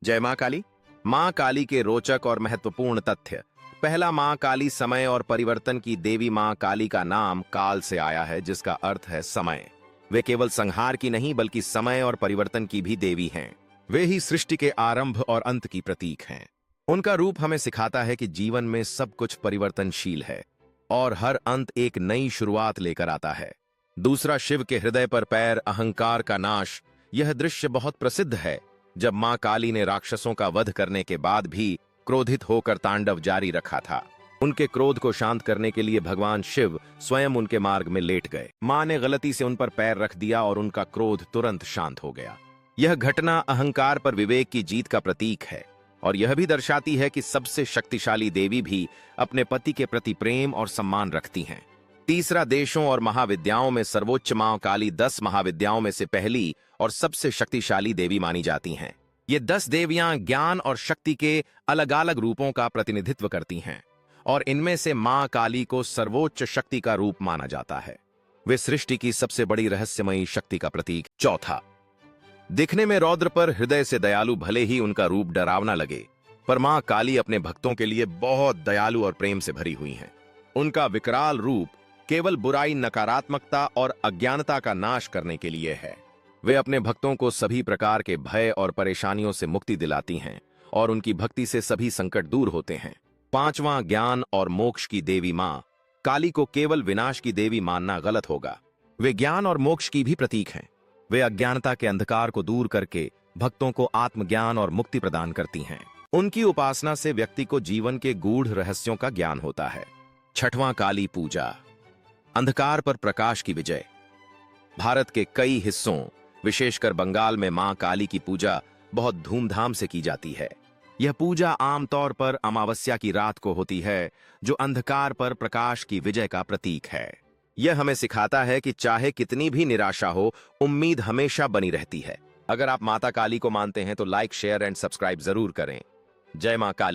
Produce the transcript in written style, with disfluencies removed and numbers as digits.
जय मां काली। मां काली के रोचक और महत्वपूर्ण तथ्य। पहला, मां काली समय और परिवर्तन की देवी। मां काली का नाम काल से आया है, जिसका अर्थ है समय। वे केवल संहार की नहीं बल्कि समय और परिवर्तन की भी देवी हैं। वे ही सृष्टि के आरंभ और अंत की प्रतीक हैं। उनका रूप हमें सिखाता है कि जीवन में सब कुछ परिवर्तनशील है और हर अंत एक नई शुरुआत लेकर आता है। दूसरा, शिव के हृदय पर पैर, अहंकार का नाश। यह दृश्य बहुत प्रसिद्ध है, जब मां काली ने राक्षसों का वध करने के बाद भी क्रोधित होकर तांडव जारी रखा था। उनके क्रोध को शांत करने के लिए भगवान शिव स्वयं उनके मार्ग में लेट गए। मां ने गलती से उन पर पैर रख दिया और उनका क्रोध तुरंत शांत हो गया। यह घटना अहंकार पर विवेक की जीत का प्रतीक है और यह भी दर्शाती है कि सबसे शक्तिशाली देवी भी अपने पति के प्रति प्रेम और सम्मान रखती हैं। तीसरा, देशों और महाविद्याओं में सर्वोच्च मां काली 10 महाविद्याओं में से पहली और सबसे शक्तिशाली देवी मानी जाती हैं। ये 10 देवियां ज्ञान और शक्ति के अलग अलग रूपों का प्रतिनिधित्व करती हैं और इनमें से मां काली को सर्वोच्च शक्ति का रूप माना जाता है। वे सृष्टि की सबसे बड़ी रहस्यमयी शक्ति का प्रतीक। चौथा, दिखने में रौद्र पर हृदय से दयालु। भले ही उनका रूप डरावना लगे, पर मां काली अपने भक्तों के लिए बहुत दयालु और प्रेम से भरी हुई हैं। उनका विकराल रूप केवल बुराई, नकारात्मकता और अज्ञानता का नाश करने के लिए है। वे अपने भक्तों को सभी प्रकार के भय और परेशानियों से मुक्ति दिलाती हैं और उनकी भक्ति से सभी संकट दूर होते हैं। पांचवां, ज्ञान और मोक्ष की देवी। मां काली को केवल विनाश की देवी मानना गलत होगा। वे ज्ञान और मोक्ष की भी प्रतीक हैं। वे अज्ञानता के अंधकार को दूर करके भक्तों को आत्मज्ञान और मुक्ति प्रदान करती हैं। उनकी उपासना से व्यक्ति को जीवन के गूढ़ रहस्यों का ज्ञान होता है। छठवां, काली पूजा, अंधकार पर प्रकाश की विजय। भारत के कई हिस्सों, विशेषकर बंगाल में मां काली की पूजा बहुत धूमधाम से की जाती है। यह पूजा आमतौर पर अमावस्या की रात को होती है, जो अंधकार पर प्रकाश की विजय का प्रतीक है। यह हमें सिखाता है कि चाहे कितनी भी निराशा हो, उम्मीद हमेशा बनी रहती है। अगर आप माता काली को मानते हैं तो लाइक, शेयर एंड सब्सक्राइब जरूर करें। जय मां काली।